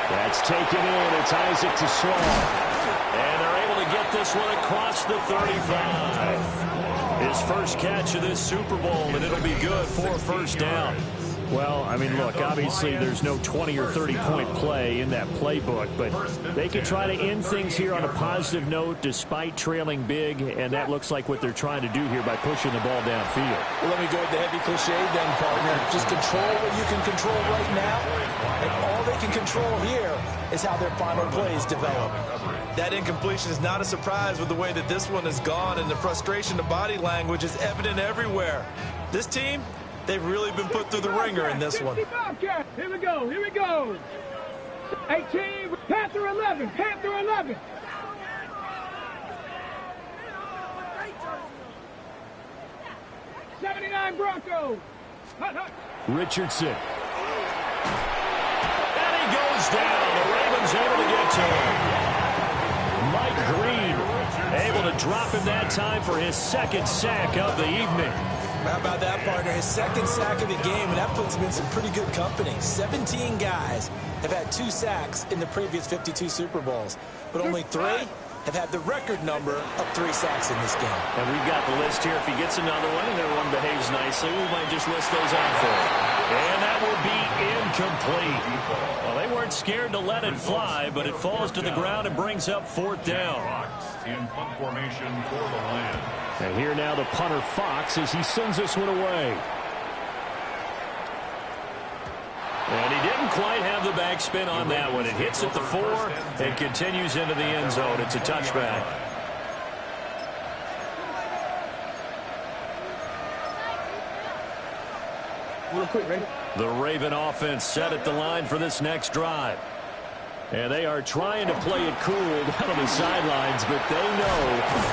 That's taken in. It's Isaac to Slaw. And they're able to get this one across the 35. His first catch of this Super Bowl, and it'll be good for a first down. Well, I mean, look, obviously there's no 20 or 30-point play in that playbook, but they can try to end things here on a positive note despite trailing big, and that looks like what they're trying to do here by pushing the ball downfield. Well, let me go with the heavy cliche then, partner. Just control what you can control right now, and all they can control here is how their final plays develop. That incompletion is not a surprise with the way that this one has gone, and the frustration of body language is evident everywhere. This team, they've really been put through the ringer in this one. Here we go. 18, Panther 11. 79 Broncos. Richardson. And he goes down. The Ravens able to get to him. Mike Green able to drop him that time for his 2nd sack of the evening. How about that, partner? His 2nd sack of the game, and that puts him in some pretty good company. 17 guys have had 2 sacks in the previous 52 Super Bowls, but only 3 have had the record number of 3 sacks in this game. And we've got the list here. If he gets another one and everyone behaves nicely, we might just list those out for him. And that will be incomplete. Well, they weren't scared to let it fly, but it falls to the ground and brings up 4th down. In punt formation for the Lions. And here now the punter Fox as he sends this one away. And he didn't quite have the backspin on that one. It hits at the 4 and continues into the end zone. It's a touchback. Real quick, ready? The Raven offense set at the line for this next drive. And they are trying to play it cool down on the sidelines, but they know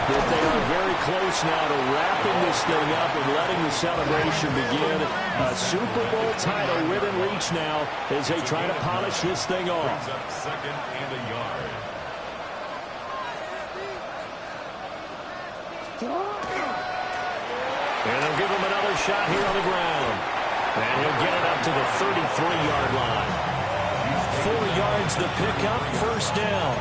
that they are very close now to wrapping this thing up and letting the celebration begin. A Super Bowl title within reach now as they try to polish this thing off. 2nd and a yard. And they'll give him another shot here on the ground. And he'll get it up to the 33-yard line. 4 yards the pickup, 1st down.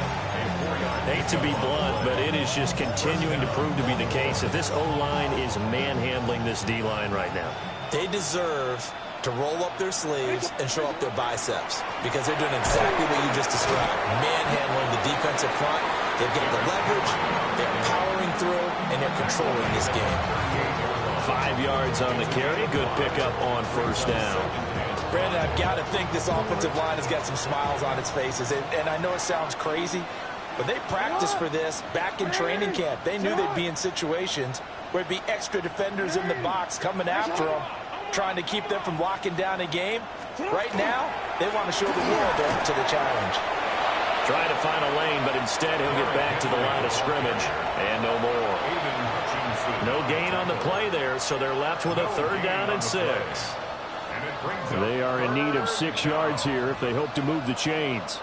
Hate to be blunt, but it is just continuing to prove to be the case that this O-line is manhandling this D-line right now. They deserve to roll up their sleeves and show up their biceps because they're doing exactly what you just described. Manhandling the defensive front. They've got the leverage, they're powering through, and they're controlling this game. 5 yards on the carry. Good pickup on 1st down. Brandon, I've got to think this offensive line has got some smiles on its faces. And I know it sounds crazy, but they practiced for this back in training camp. They knew they'd be in situations where it'd be extra defenders in the box coming after them, trying to keep them from locking down a game. Right now, they want to show the world they're up to the challenge. Trying to find a lane, but instead he'll get back to the line of scrimmage, and no more. No gain on the play there, so they're left with a 3rd down and 6. They are in need of 6 yards here if they hope to move the chains.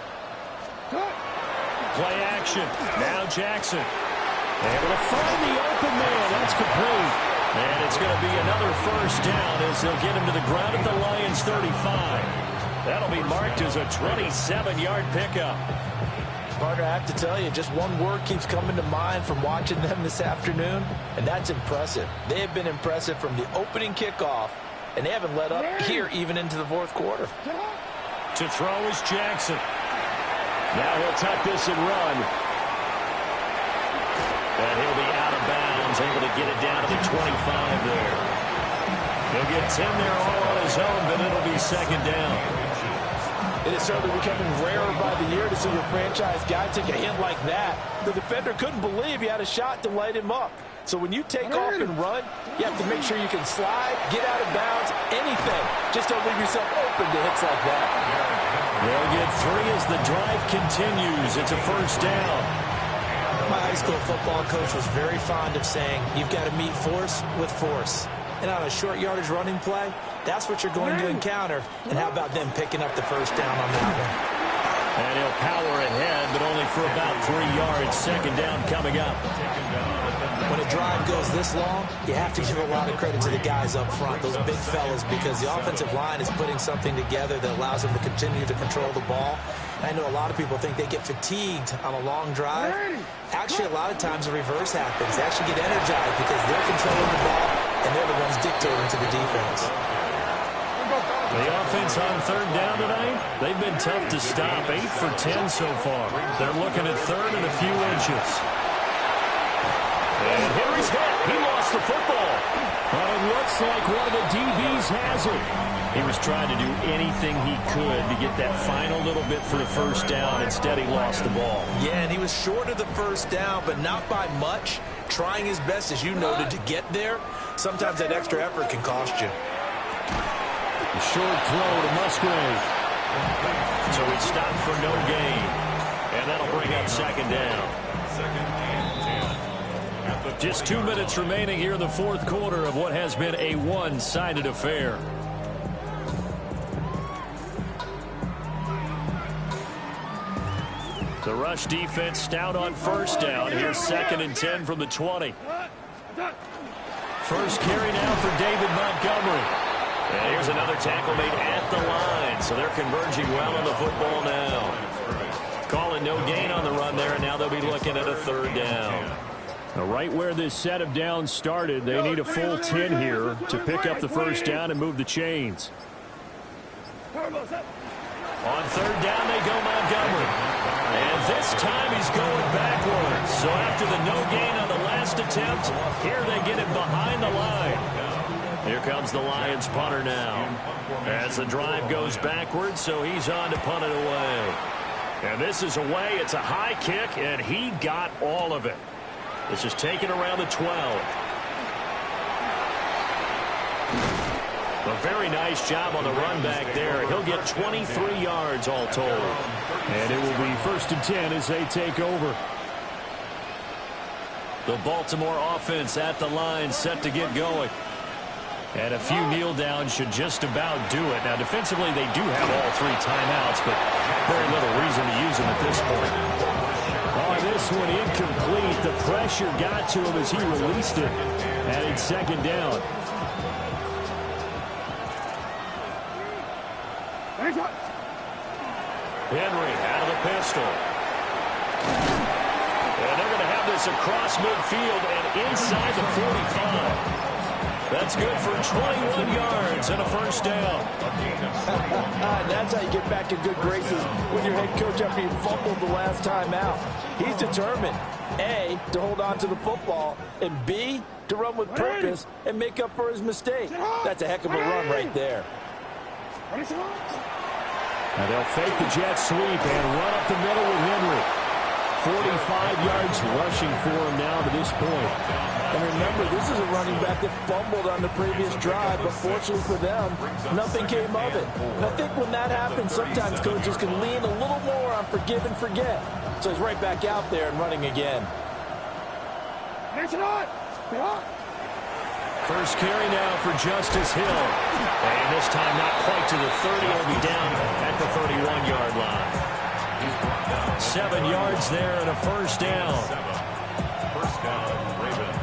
Play action. Now Jackson. Able to find the open man. That's complete. And it's going to be another 1st down as they'll get him to the ground at the Lions' 35. That'll be marked as a 27-yard pickup. Partner, I have to tell you, just one word keeps coming to mind from watching them this afternoon, and that's impressive. They have been impressive from the opening kickoff, and they haven't let up here even into the 4th quarter. To throw is Jackson. Now he'll tuck this and run. And he'll be out of bounds, able to get it down to the 25 there. He'll get 10 there all on his own, but it'll be 2nd down. It is certainly becoming rarer by the year to see your franchise guy take a hit like that. The defender couldn't believe he had a shot to light him up. So when you take off and run, you have to make sure you can slide, get out of bounds, anything. Just don't leave yourself open to hits like that. They'll get 3 as the drive continues. It's a 1st down. My high school football coach was very fond of saying, you've got to meet force with force. And on a short yardage running play, that's what you're going to encounter. And how about them picking up the 1st down on that one? And he'll power ahead, but only for about 3 yards. 2nd down coming up. When a drive goes this long, you have to give a lot of credit to the guys up front, those big fellas, because the offensive line is putting something together that allows them to continue to control the ball. I know a lot of people think they get fatigued on a long drive. Actually, a lot of times the reverse happens. They actually get energized because they're controlling the ball, and they're the ones dictating to the defense. The offense on 3rd down tonight, they've been tough to stop. 8 for 10 so far. They're looking at 3rd and a few inches. And Henry's hit. He lost the football. But it looks like one of the DBs has it. He was trying to do anything he could to get that final little bit for the 1st down. Instead, he lost the ball. Yeah, and he was short of the 1st down, but not by much. Trying his best, as you noted, to get there. Sometimes that extra effort can cost you. A short throw to Musgrave. So it's stopped for no gain. And that'll bring up 2nd down. Just 2 minutes remaining here in the 4th quarter of what has been a one-sided affair. The rush defense stout on 1st down. Here's 2nd and 10 from the 20. First carry now for David Montgomery. And here's another tackle made at the line. So they're converging well on the football now. Calling no gain on the run there, and now they'll be looking at a 3rd down. Now, right where this set of downs started, they need a full 10 here to pick up the 1st down and move the chains. On 3rd down, they go Montgomery. And this time he's going backwards. So after the no gain on the last attempt, here they get him behind the line. Here comes the Lions punter now. As the drive goes backwards, so he's on to punt it away. And this is away. It's a high kick, and he got all of it. This is taken around the 12. A very nice job on the run back there. He'll get 23 yards all told. And it will be 1st and 10 as they take over. The Baltimore offense at the line, set to get going. And a few kneel downs should just about do it. Now, defensively, they do have all 3 timeouts, but very little reason to use them at this point. Oh, this one incomplete. The pressure got to him as he released it. And it's 2nd down. Henry out of the pistol. And they're going to have this across midfield and inside the 45. That's good for 21 yards and a 1st down. That's how you get back in good graces with your head coach after you fumbled the last time out. He's determined, A, to hold on to the football, and B, to run with purpose and make up for his mistake. That's a heck of a run right there. And they'll fake the jet sweep and run up the middle with Henry. 45 yards rushing for him now to this point. And remember, this is a running back that fumbled on the previous drive, but fortunately for them, nothing came of it. And I think when that happens, sometimes coaches can lean a little more on forgive and forget. So he's right back out there and running again. First carry now for Justice Hill. And this time not quite to the 30. He'll be down at the 31-yard line. 7 yards there and a first down. First down, Ravens.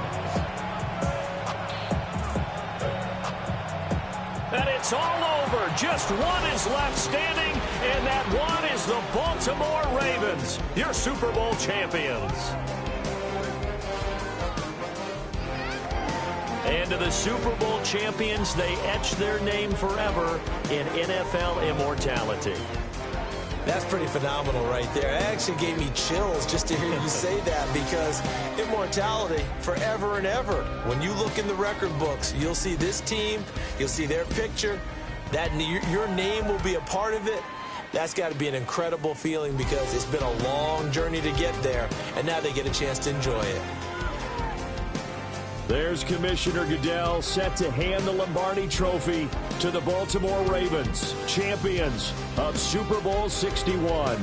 And it's all over. Just one is left standing, and that one is the Baltimore Ravens, your Super Bowl champions. And to the Super Bowl champions, they etch their name forever in NFL immortality. That's pretty phenomenal right there. It actually gave me chills just to hear you say that, because immortality forever and ever. When you look in the record books, you'll see this team, you'll see their picture, that your name will be a part of it. That's got to be an incredible feeling, because it's been a long journey to get there, and now they get a chance to enjoy it. There's Commissioner Goodell set to hand the Lombardi Trophy to the Baltimore Ravens, champions of Super Bowl 61.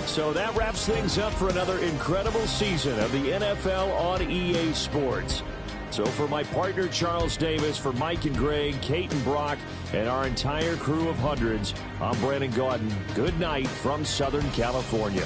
So that wraps things up for another incredible season of the NFL on EA Sports. So for my partner Charles Davis, for Mike and Greg, Kate and Brock, and our entire crew of hundreds, I'm Brandon Gaudin. Good night from Southern California.